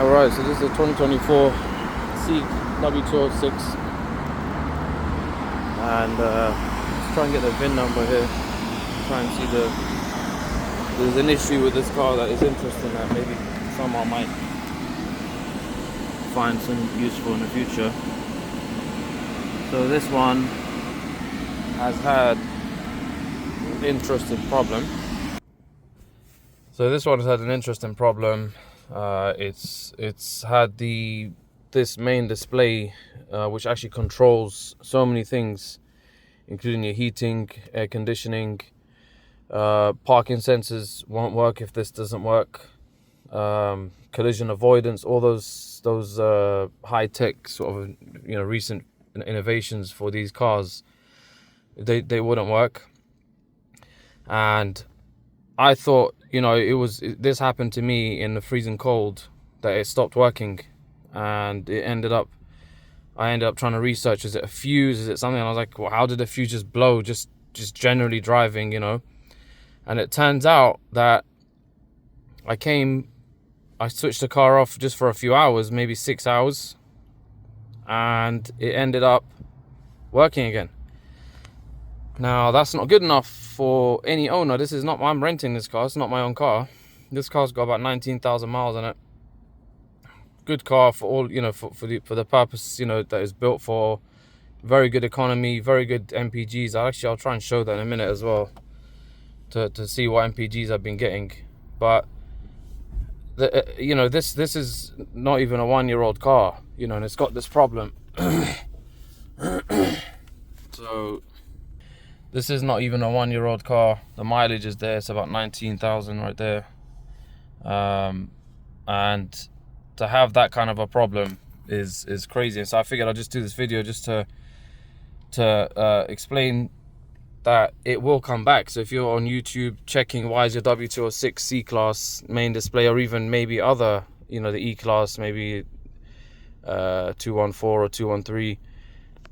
Alright, so this is a 2024 w206, and let's try and get the VIN number here. Try and see there's an issue with this car that is interesting that maybe someone might find some useful in the future. So this one has had an interesting problem. It's had this main display, which actually controls so many things, including your heating, air conditioning. Parking sensors won't work if this doesn't work. Collision avoidance, all those high-tech sort of recent innovations for these cars, they wouldn't work. And I thought, this happened to me in the freezing cold, that it stopped working, and I ended up trying to research, is it a fuse, is it something? And I was like, well, how did the fuse just blow just generally driving, And it turns out that I switched the car off just for a few hours, maybe 6 hours, and it ended up working again. Now, that's not good enough for any owner. I'm renting this car. It's not my own car. This car's got about 19,000 miles on it. Good car for all, for the purpose, that it's built for. Very good economy, very good MPGs. I'll try and show that in a minute as well, to see what MPGs I've been getting. But this is not even a 1-year-old car, and it's got this problem. So this is not even a 1-year-old car. The mileage is there. It's about 19,000 right there. And to have that kind of a problem is crazy. And so I figured I'll just do this video just to explain that it will come back. So if you're on YouTube checking why is your W206 C-Class main display, or even maybe other, the E-Class, maybe 214 or 213,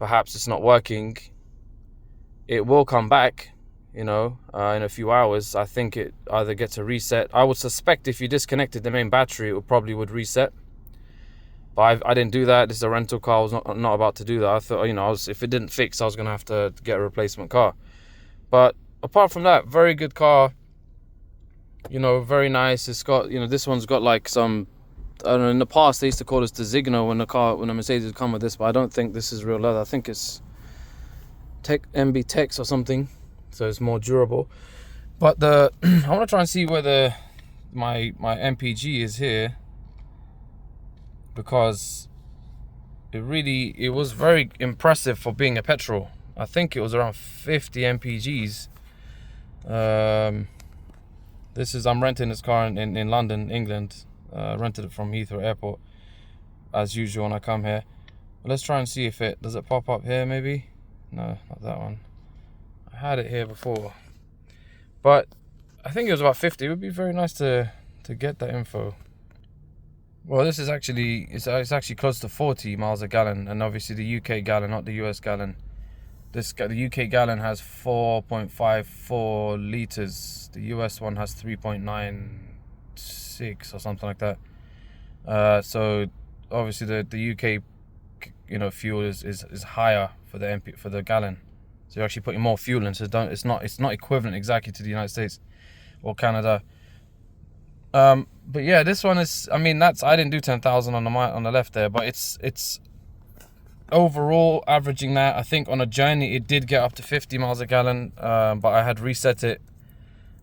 perhaps it's not working, it will come back, in a few hours. I think it either gets a reset. I would suspect if you disconnected the main battery, it would reset. But I didn't do that. This is a rental car. I was not about to do that. I thought, if it didn't fix, I was going to have to get a replacement car. But apart from that, very good car. Very nice. It's got, this one's got like some, I don't know, in the past they used to call this the Zigno when the Mercedes would come with this, but I don't think this is real leather. I think it's MB Tex or something, so it's more durable. But I want to try and see whether my MPG is here, because it was very impressive for being a petrol. I think it was around 50 MPGs. I'm renting this car in London, England. Rented it from Heathrow Airport, as usual when I come here. But let's try and see if does it pop up here maybe? No, not that one. I had it here before. But I think it was about 50. It would be very nice to get that info. Well, this is it's actually close to 40 miles a gallon, and obviously the UK gallon, not the US gallon. The UK gallon has 4.54 liters. The US one has 3.96 or something like that. So obviously the UK, fuel is higher for the gallon. So you're actually putting more fuel in. So it's not equivalent exactly to the United States or Canada. But yeah, this one is. I didn't do 10,000 on the left there, but it's overall averaging that. I think on a journey it did get up to 50 miles a gallon, but I had reset it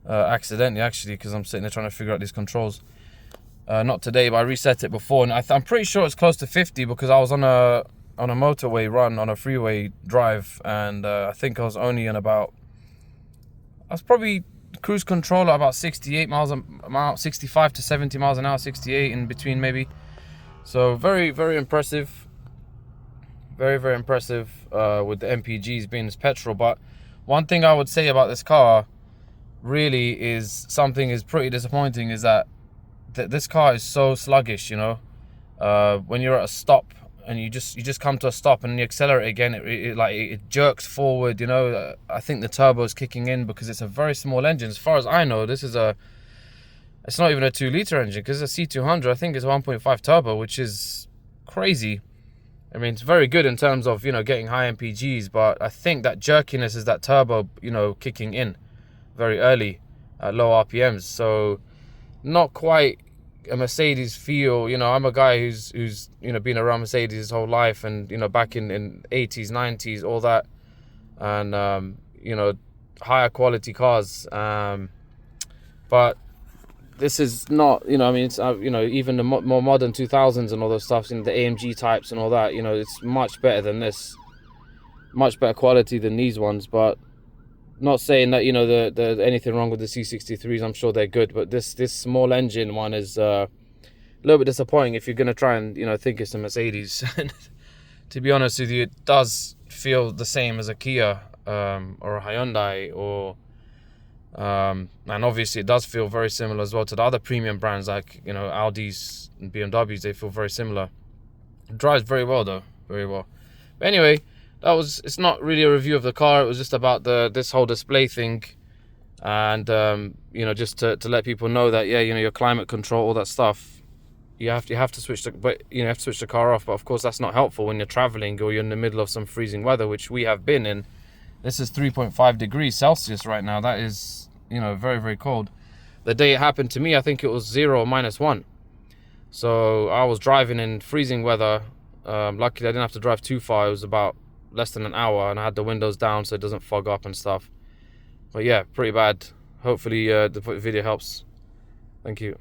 accidentally, actually, because I'm sitting there trying to figure out these controls. Not today, but I reset it before, and I'm pretty sure it's close to 50 because I was on a motorway run, on a freeway drive, and I think I was only I was probably cruise control at about 68 miles an hour, 65 to 70 miles an hour, 68 in between maybe. So very, very impressive. Very, very impressive with the MPGs being this petrol. But one thing I would say about this car really is something is pretty disappointing, is that this car is so sluggish, when you're at a stop and you just come to a stop and you accelerate again, it jerks forward. I think the turbo is kicking in because it's a very small engine. As far as I know, this is a It's not even a 2-liter engine, because a C200 I think is 1.5 turbo, which is crazy. I mean, it's very good in terms of, you know, getting high MPGs, but I think that jerkiness is that turbo, you know, kicking in very early at low RPMs. So not quite a Mercedes feel. You know, I'm a guy who's you know, been around Mercedes his whole life, and, you know, back in 80s, 90s, all that, and you know, higher quality cars. But this is not, you know, I mean, it's, you know, even the more modern 2000s and all those stuff, in the AMG types and all that, you know, it's much better than this, much better quality than these ones. But not saying that, you know, the anything wrong with the C63s. I'm sure they're good, but this small engine one is a little bit disappointing if you're going to try and, you know, think it's a Mercedes. To be honest with you, it does feel the same as a Kia or a Hyundai, or and obviously it does feel very similar as well to the other premium brands, like, you know, Audis and BMWs. They feel very similar. It drives very well though, very well. But anyway, it's not really a review of the car. It was just about this whole display thing, and you know, just to let people know that, yeah, you know, your climate control, all that stuff, you have to switch the car off. But of course that's not helpful when you're traveling or you're in the middle of some freezing weather, which we have been in. This is 3.5 degrees Celsius right now. That is, you know, very, very cold. The day it happened to me, I think it was 0 or -1. So I was driving in freezing weather. Luckily I didn't have to drive too far. It was about less than an hour, and I had the windows down so it doesn't fog up and stuff. But yeah, pretty bad. Hopefully the video helps. Thank you.